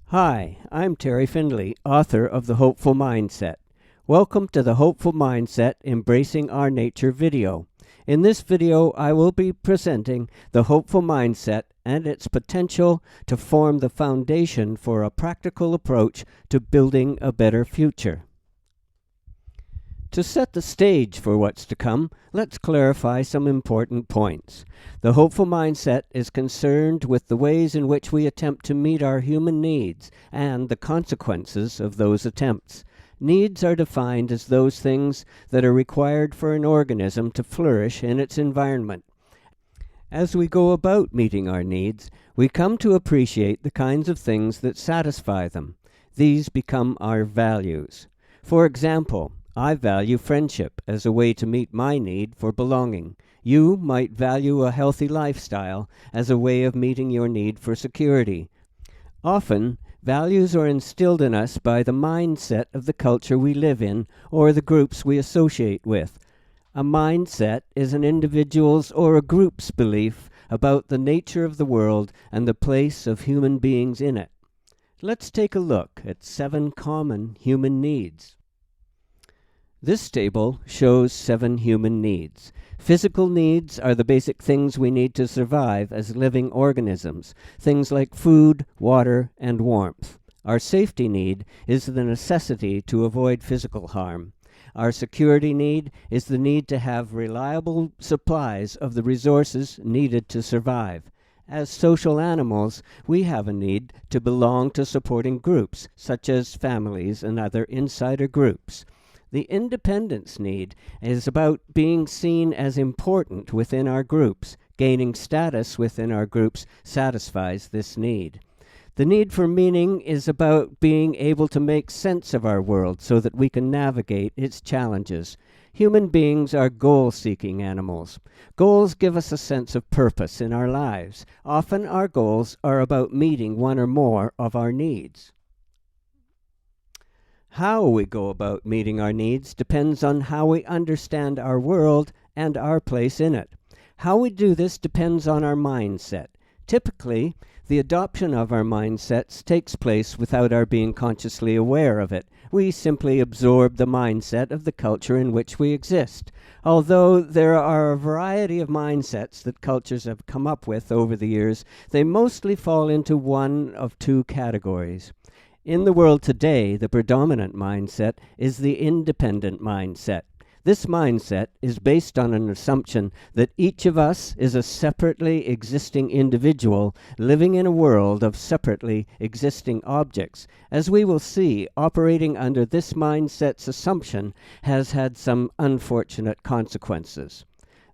Hi, I'm Terry Findley, author of The Hopeful Mindset. Welcome to the Hopeful Mindset Embracing Our Nature video. In this video, I will be presenting the hopeful mindset and its potential to form the foundation for a practical approach to building a better future. To set the stage for what's to come, let's clarify some important points. The hopeful mindset is concerned with the ways in which we attempt to meet our human needs and the consequences of those attempts. Needs are defined as those things that are required for an organism to flourish in its environment. As we go about meeting our needs, we come to appreciate the kinds of things that satisfy them. These become our values. For example, I value friendship as a way to meet my need for belonging. You might value a healthy lifestyle as a way of meeting your need for security. Often, values are instilled in us by the mindset of the culture we live in or the groups we associate with. A mindset is an individual's or a group's belief about the nature of the world and the place of human beings in it. Let's take a look at 7 common human needs. This table shows 7 human needs. Physical needs are the basic things we need to survive as living organisms, things like food, water, and warmth. Our safety need is the necessity to avoid physical harm. Our security need is the need to have reliable supplies of the resources needed to survive. As social animals, we have a need to belong to supporting groups, such as families and other insider groups. The independence need is about being seen as important within our groups. Gaining status within our groups satisfies this need. The need for meaning is about being able to make sense of our world so that we can navigate its challenges. Human beings are goal-seeking animals. Goals give us a sense of purpose in our lives. Often our goals are about meeting one or more of our needs. How we go about meeting our needs depends on how we understand our world and our place in it. How we do this depends on our mindset. Typically, the adoption of our mindsets takes place without our being consciously aware of it. We simply absorb the mindset of the culture in which we exist. Although there are a variety of mindsets that cultures have come up with over the years, they mostly fall into one of 2 categories. In the world today, the predominant mindset is the independent mindset. This mindset is based on an assumption that each of us is a separately existing individual living in a world of separately existing objects. As we will see, operating under this mindset's assumption has had some unfortunate consequences.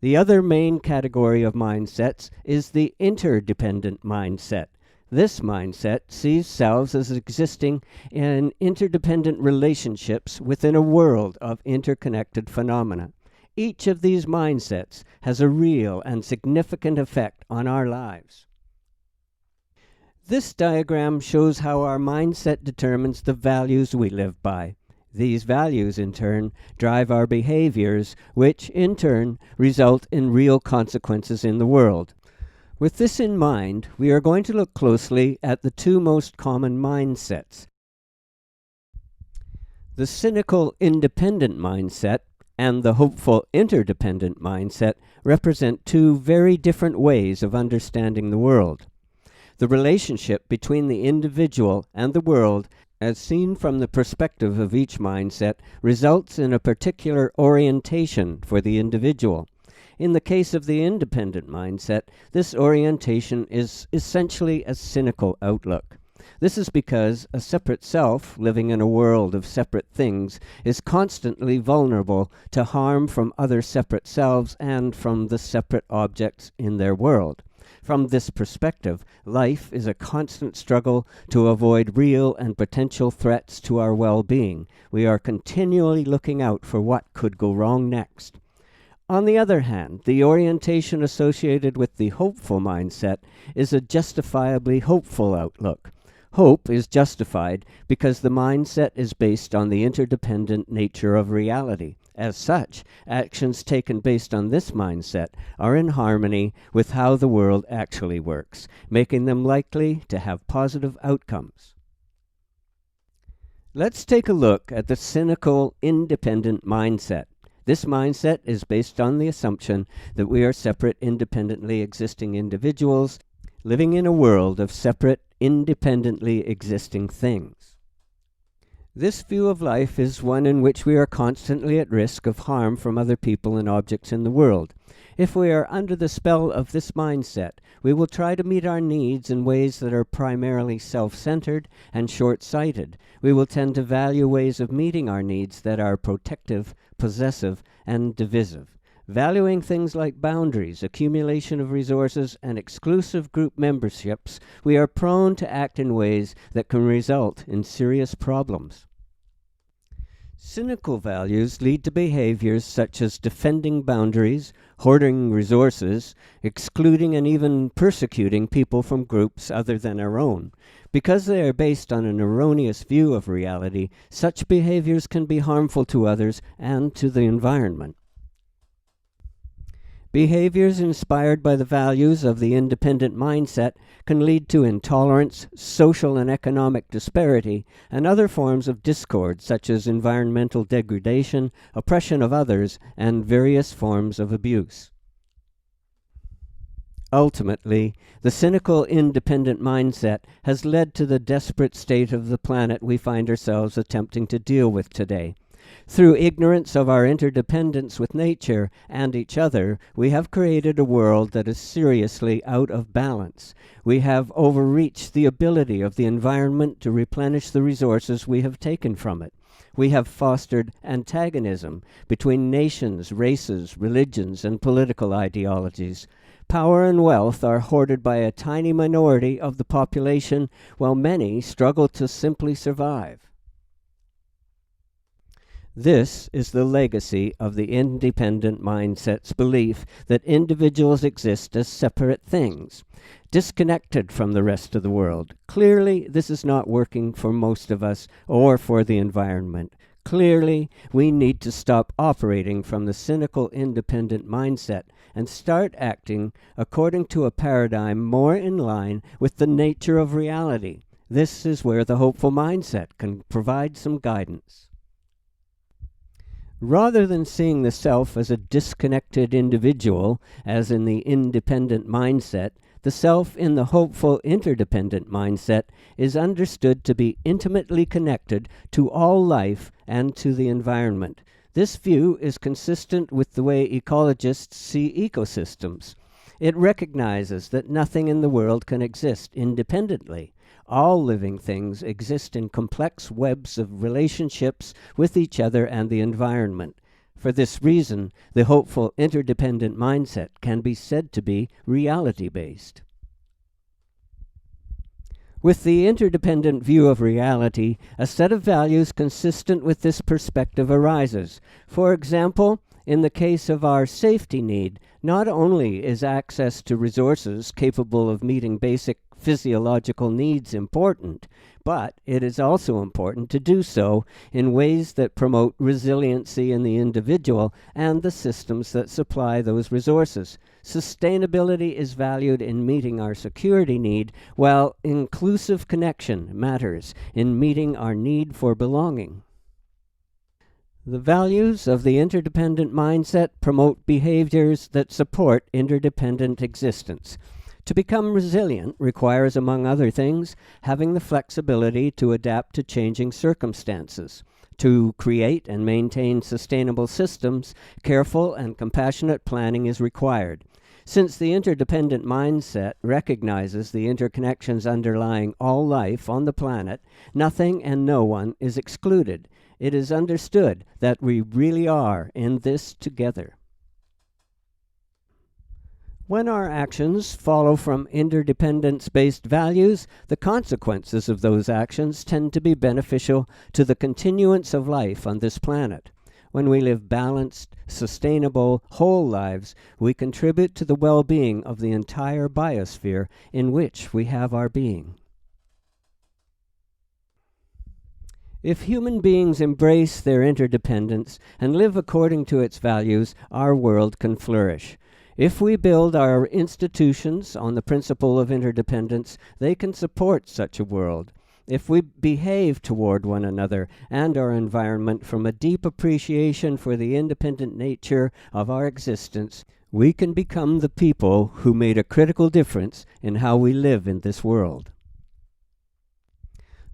The other main category of mindsets is the interdependent mindset. This mindset sees selves as existing in interdependent relationships within a world of interconnected phenomena. Each of these mindsets has a real and significant effect on our lives. This diagram shows how our mindset determines the values we live by. These values, in turn, drive our behaviors, which, in turn, result in real consequences in the world. With this in mind, we are going to look closely at the 2 most common mindsets. The cynical independent mindset and the hopeful interdependent mindset represent 2 very different ways of understanding the world. The relationship between the individual and the world, as seen from the perspective of each mindset, results in a particular orientation for the individual. In the case of the independent mindset, this orientation is essentially a cynical outlook. This is because a separate self, living in a world of separate things, is constantly vulnerable to harm from other separate selves and from the separate objects in their world. From this perspective, life is a constant struggle to avoid real and potential threats to our well-being. We are continually looking out for what could go wrong next. On the other hand, the orientation associated with the hopeful mindset is a justifiably hopeful outlook. Hope is justified because the mindset is based on the interdependent nature of reality. As such, actions taken based on this mindset are in harmony with how the world actually works, making them likely to have positive outcomes. Let's take a look at the cynical, independent mindset. This mindset is based on the assumption that we are separate, independently existing individuals living in a world of separate, independently existing things. This view of life is one in which we are constantly at risk of harm from other people and objects in the world. If we are under the spell of this mindset, we will try to meet our needs in ways that are primarily self-centered and short-sighted. We will tend to value ways of meeting our needs that are protective, possessive, and divisive. Valuing things like boundaries, accumulation of resources, and exclusive group memberships, we are prone to act in ways that can result in serious problems. Cynical values lead to behaviors such as defending boundaries, hoarding resources, excluding and even persecuting people from groups other than our own. Because they are based on an erroneous view of reality, such behaviors can be harmful to others and to the environment. Behaviors inspired by the values of the independent mindset can lead to intolerance, social and economic disparity, and other forms of discord such as environmental degradation, oppression of others, and various forms of abuse. Ultimately, the cynical, independent mindset has led to the desperate state of the planet we find ourselves attempting to deal with today. Through ignorance of our interdependence with nature and each other, we have created a world that is seriously out of balance. We have overreached the ability of the environment to replenish the resources we have taken from it. We have fostered antagonism between nations, races, religions, and political ideologies. Power and wealth are hoarded by a tiny minority of the population, while many struggle to simply survive. This is the legacy of the independent mindset's belief that individuals exist as separate things, disconnected from the rest of the world. Clearly, this is not working for most of us or for the environment. Clearly, we need to stop operating from the cynical, independent mindset and start acting according to a paradigm more in line with the nature of reality. This is where the hopeful mindset can provide some guidance. Rather than seeing the self as a disconnected individual, as in the independent mindset, the self in the hopeful interdependent mindset is understood to be intimately connected to all life and to the environment. This view is consistent with the way ecologists see ecosystems. It recognizes that nothing in the world can exist independently. All living things exist in complex webs of relationships with each other and the environment. For this reason, the hopeful interdependent mindset can be said to be reality-based. With the interdependent view of reality, a set of values consistent with this perspective arises. For example, in the case of our safety need, not only is access to resources capable of meeting basic physiological needs important, but it is also important to do so in ways that promote resiliency in the individual and the systems that supply those resources. Sustainability is valued in meeting our security need, while inclusive connection matters in meeting our need for belonging. The values of the interdependent mindset promote behaviors that support interdependent existence. To become resilient requires, among other things, having the flexibility to adapt to changing circumstances. To create and maintain sustainable systems, careful and compassionate planning is required. Since the interdependent mindset recognizes the interconnections underlying all life on the planet, nothing and no one is excluded. It is understood that we really are in this together. When our actions follow from interdependence-based values, the consequences of those actions tend to be beneficial to the continuance of life on this planet. When we live balanced, sustainable, whole lives, we contribute to the well-being of the entire biosphere in which we have our being. If human beings embrace their interdependence and live according to its values, our world can flourish. If we build our institutions on the principle of interdependence, they can support such a world. If we behave toward one another and our environment from a deep appreciation for the independent nature of our existence, we can become the people who made a critical difference in how we live in this world.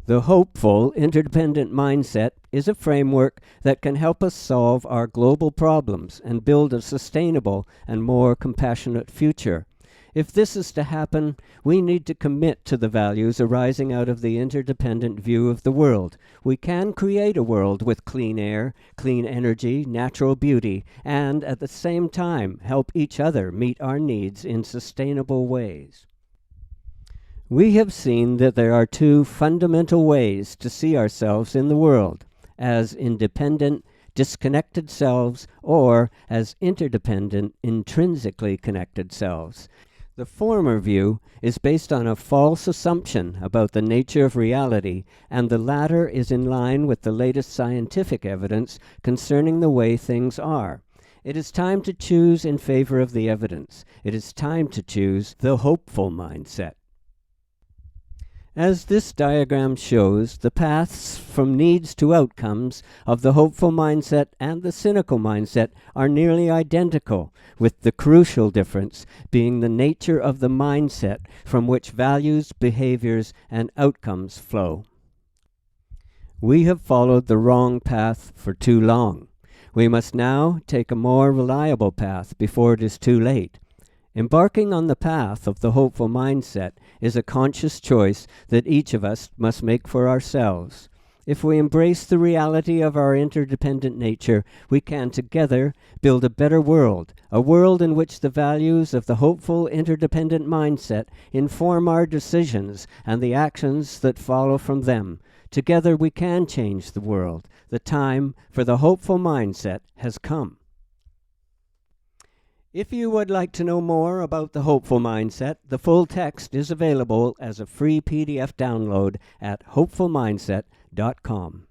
The hopeful, interdependent mindset is a framework that can help us solve our global problems and build a sustainable and more compassionate future. If this is to happen, we need to commit to the values arising out of the interdependent view of the world. We can create a world with clean air, clean energy, natural beauty, and at the same time help each other meet our needs in sustainable ways. We have seen that there are two fundamental ways to see ourselves in the world: as independent, disconnected selves, or as interdependent, intrinsically connected selves. The former view is based on a false assumption about the nature of reality, and the latter is in line with the latest scientific evidence concerning the way things are. It is time to choose in favor of the evidence. It is time to choose the hopeful mindset. As this diagram shows, the paths from needs to outcomes of the hopeful mindset and the cynical mindset are nearly identical, with the crucial difference being the nature of the mindset from which values, behaviors, and outcomes flow. We have followed the wrong path for too long. We must now take a more reliable path before it is too late. Embarking on the path of the hopeful mindset is a conscious choice that each of us must make for ourselves. If we embrace the reality of our interdependent nature, we can together build a better world, a world in which the values of the hopeful interdependent mindset inform our decisions and the actions that follow from them. Together we can change the world. The time for the hopeful mindset has come. If you would like to know more about the hopeful mindset, the full text is available as a free PDF download at hopefulmindset.com.